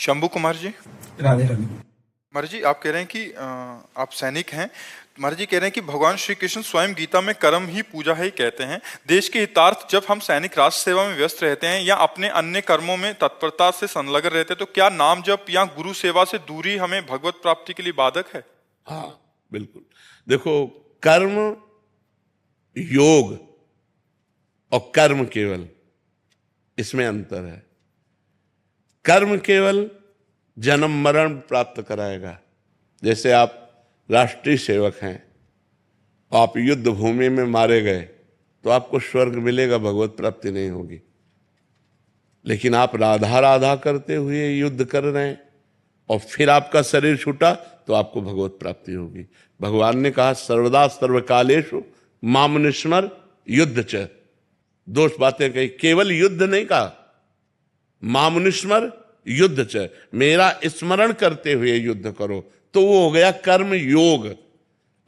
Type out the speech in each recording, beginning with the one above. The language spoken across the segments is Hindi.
शंभू कुमार जी। राधे राधे। कुमार जी, आप कह रहे हैं कि आप सैनिक हैं। कुमार जी कह रहे हैं कि भगवान श्री कृष्ण स्वयं गीता में कर्म ही पूजा है ही कहते हैं। देश के हितार्थ जब हम सैनिक राष्ट्र सेवा में व्यस्त रहते हैं या अपने अन्य कर्मों में तत्परता से संलग्न रहते हैं, तो क्या नाम जप या गुरु सेवा से दूरी हमें भगवत प्राप्ति के लिए बाधक है? हाँ, बिल्कुल। देखो, कर्म योग और कर्म केवल, इसमें अंतर है। कर्म केवल जन्म मरण प्राप्त कराएगा। जैसे आप राष्ट्रीय सेवक हैं, आप युद्ध भूमि में मारे गए तो आपको स्वर्ग मिलेगा, भगवत प्राप्ति नहीं होगी। लेकिन आप राधा राधा करते हुए युद्ध कर रहे हैं और फिर आपका शरीर छूटा तो आपको भगवत प्राप्ति होगी। भगवान ने कहा सर्वदा सर्वकालेषु मामनुस्मर युद्ध च। दो बातें कही, केवल युद्ध नहीं कहा, मामनुस्मर युद्ध च, मेरा स्मरण करते हुए युद्ध करो, तो वो हो गया कर्म योग।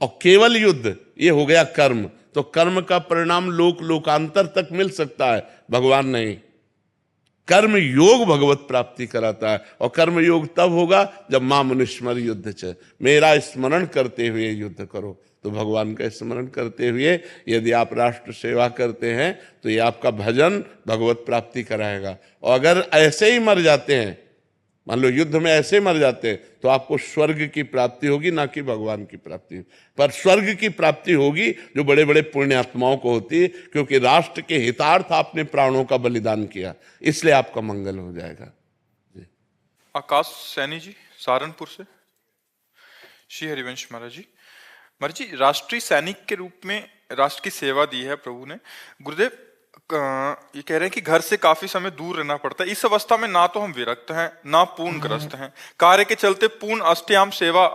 और केवल युद्ध ये हो गया कर्म। तो कर्म का परिणाम लोक लोकांतर तक मिल सकता है, भगवान नहीं। कर्म योग भगवत प्राप्ति कराता है। और कर्म योग तब होगा जब मामनुस्मर युद्ध च, मेरा स्मरण करते हुए युद्ध करो। तो भगवान का स्मरण करते हुए यदि आप राष्ट्र सेवा करते हैं तो ये आपका भजन भगवत प्राप्ति कराएगा। और अगर ऐसे ही मर जाते हैं, मान लो युद्ध में ऐसे मर जाते हैं, तो आपको स्वर्ग की प्राप्ति होगी, ना कि भगवान की प्राप्ति। पर स्वर्ग की प्राप्ति होगी जो बड़े बड़े पुण्यात्माओं को होती है, क्योंकि राष्ट्र के हितार्थ आपने प्राणों का बलिदान किया, इसलिए आपका मंगल हो जाएगा। आकाश सैनी जी, सहारनपुर से। श्री हरिवंश महाराज जी। महाराज जी, राष्ट्रीय सैनिक के रूप में राष्ट्र की सेवा दी है प्रभु ने। गुरुदेव ये कह रहे हैं कि घर से काफी समय दूर रहना पड़ता है। इस अवस्था में ना तो हम विरक्त हैं ना पूर्ण ग्रस्त हैं। कार्य के चलते पूर्ण अष्टयाम सेवा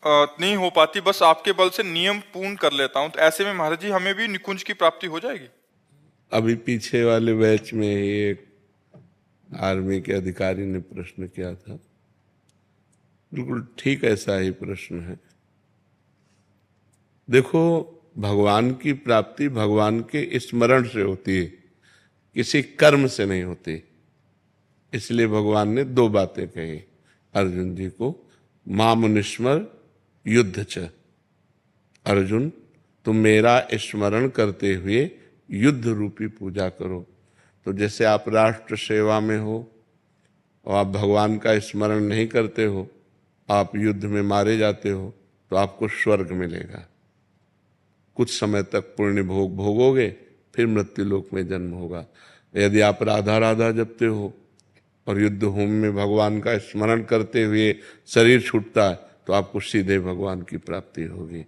नहीं हो पाती, बस आपके बल से नियम पूर्ण कर लेता हूं। तो ऐसे में महाराज जी हमें भी निकुंज की प्राप्ति हो जाएगी? अभी पीछे वाले बैच में एक आर्मी के अधिकारी ने प्रश्न किया था, बिल्कुल ठीक ऐसा ही प्रश्न है। देखो, भगवान की प्राप्ति भगवान के स्मरण से होती है, किसी कर्म से नहीं होती। इसलिए भगवान ने दो बातें कही अर्जुन जी को, मामनुस्मर युद्ध च। अर्जुन, तुम मेरा स्मरण करते हुए युद्ध रूपी पूजा करो। तो जैसे आप राष्ट्र सेवा में हो और आप भगवान का स्मरण नहीं करते हो, आप युद्ध में मारे जाते हो, तो आपको स्वर्ग मिलेगा। कुछ समय तक पुण्य भोग भोगोगे, फिर मृत्यु लोक में जन्म होगा। यदि आप राधा राधा जपते हो और युद्ध होम में भगवान का स्मरण करते हुए शरीर छूटता है, तो आपको सीधे भगवान की प्राप्ति होगी।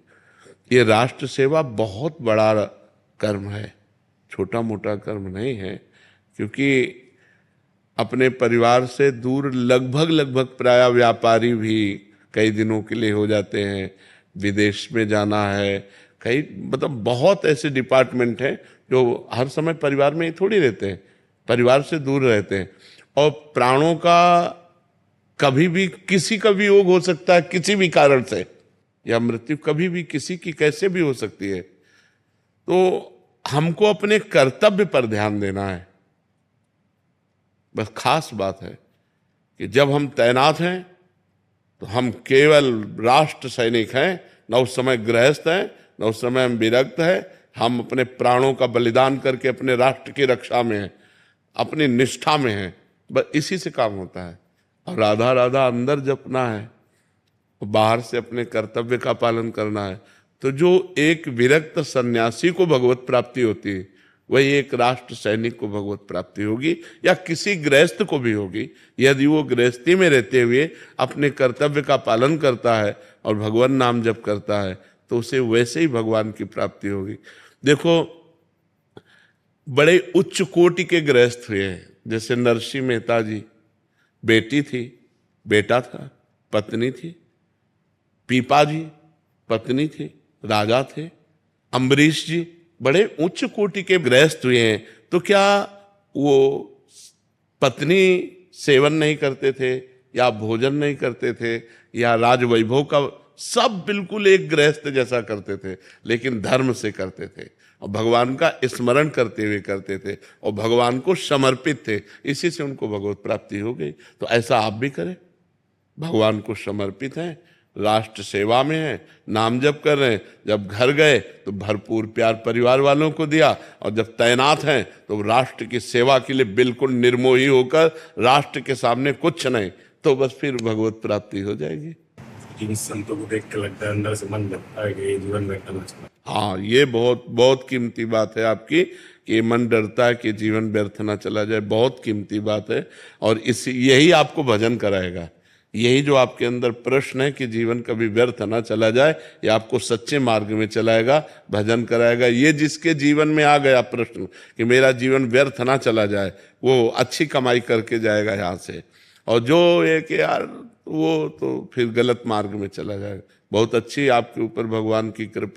ये राष्ट्र सेवा बहुत बड़ा कर्म है, छोटा मोटा कर्म नहीं है। क्योंकि अपने परिवार से दूर लगभग प्राय व्यापारी भी कई दिनों के लिए हो जाते हैं। विदेश में जाना है, कई मतलब बहुत ऐसे डिपार्टमेंट हैं जो हर समय परिवार में ही थोड़ी रहते हैं, परिवार से दूर रहते हैं। और प्राणों का कभी भी किसी का भी योग हो सकता है, किसी भी कारण से, या मृत्यु कभी भी किसी की कैसे भी हो सकती है। तो हमको अपने कर्तव्य पर ध्यान देना है। बस खास बात है कि जब हम तैनात हैं तो हम केवल राष्ट्र सैनिक हैं, न उस समय गृहस्थ हैं, न उस समय हम विरक्त हैं। हम अपने प्राणों का बलिदान करके अपने राष्ट्र की रक्षा में हैं, अपनी निष्ठा में हैं। बस इसी से काम होता है। और राधा राधा अंदर जपना है और बाहर से अपने कर्तव्य का पालन करना है। तो जो एक विरक्त सन्यासी को भगवत प्राप्ति होती है, वही एक राष्ट्र सैनिक को भगवत प्राप्ति होगी, या किसी गृहस्थ को भी होगी। यदि वो गृहस्थी में रहते हुए अपने कर्तव्य का पालन करता है और भगवान नाम जप करता है, तो उसे वैसे ही भगवान की प्राप्ति होगी। देखो, बड़े उच्च कोटि के गृहस्थ हुए हैं, जैसे नरसिंह मेहता जी, बेटी थी, बेटा था, पत्नी थी। पीपा जी पत्नी थी, राजा थे। अम्बरीश जी बड़े उच्च कोटि के गृहस्थ हुए हैं। तो क्या वो पत्नी सेवन नहीं करते थे, या भोजन नहीं करते थे, या राजवैभव का? सब बिल्कुल एक गृहस्थ जैसा करते थे, लेकिन धर्म से करते थे। और भगवान का स्मरण करते हुए करते थे और भगवान को समर्पित थे, इसी से उनको भगवत प्राप्ति हो गई। तो ऐसा आप भी करें, भगवान को समर्पित हैं, राष्ट्र सेवा में हैं, नाम जप कर रहे हैं, जब घर गए तो भरपूर प्यार परिवार वालों को दिया, और जब तैनात हैं तो राष्ट्र की सेवा के लिए बिल्कुल निर्मोही होकर, राष्ट्र के सामने कुछ नहीं, तो बस फिर भगवत प्राप्ति हो जाएगी। इन संतों को देख के लगता है अंदर से मन लगता है कि ये जीवन में करना चाहिए। हाँ, ये बहुत बहुत कीमती बात है आपकी कि मन डरता है कि जीवन व्यर्थ ना चला जाए, बहुत कीमती बात है। और यही आपको भजन कराएगा, यही जो आपके अंदर प्रश्न है कि जीवन कभी व्यर्थ ना चला जाए, ये आपको सच्चे मार्ग में चलाएगा, भजन कराएगा। ये जिसके जीवन में आ गया प्रश्न कि मेरा जीवन व्यर्थ ना चला जाए, वो अच्छी कमाई करके जाएगा यहाँ से, और जो ये कि यार वो तो फिर गलत मार्ग में चला जाएगा। बहुत अच्छी आपके ऊपर भगवान की कृपा।